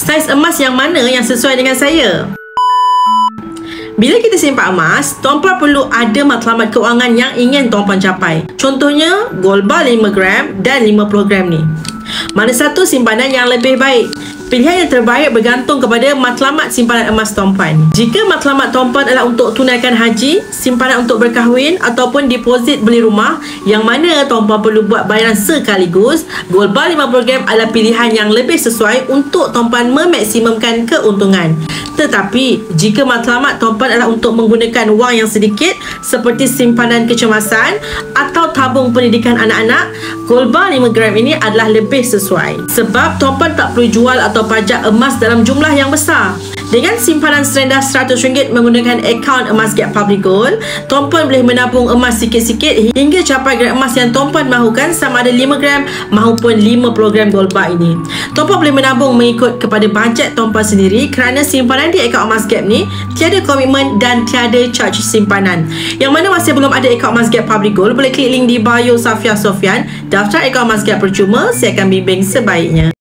Saiz emas yang mana yang sesuai dengan saya? Bila kita simpan emas, tuan-puan perlu ada matlamat keuangan yang ingin tuan-puan capai. Contohnya, gold bar 5 gram dan 50 gram ni. Mana satu simpanan yang lebih baik? Pilihan yang terbaik bergantung kepada matlamat simpanan emas tuan-puan. Jika matlamat tuan-puan adalah untuk tunaikan haji, simpanan untuk berkahwin ataupun deposit beli rumah, yang mana tuan-puan perlu buat bayaran sekaligus, gold bar 50 gram adalah pilihan yang lebih sesuai untuk tuan-puan memaksimumkan keuntungan. Tetapi, jika matlamat tuan-puan adalah untuk menggunakan wang yang sedikit seperti simpanan kecemasan atau tabung pendidikan anak-anak, gold bar 5 gram ini adalah lebih sesuai. Sebab tuan-puan tak perlu jual atau pajak emas dalam jumlah yang besar. Dengan simpanan serendah RM100 menggunakan akaun Emas Gap Public Gold, tuan-puan boleh menabung emas sikit-sikit hingga capai grade emas yang tuan-puan mahukan, sama ada 5 gram maupun 50 gram gold bar ini. Tuan-puan boleh menabung mengikut kepada bajet tuan-puan sendiri, kerana simpanan di akaun Emas Gap ni tiada komitmen dan tiada charge simpanan. Yang mana masih belum ada akaun Emas Gap Public Gold, boleh klik link di bio Safia Sofian, daftar akaun Emas Gap percuma, saya akan bimbing sebaiknya.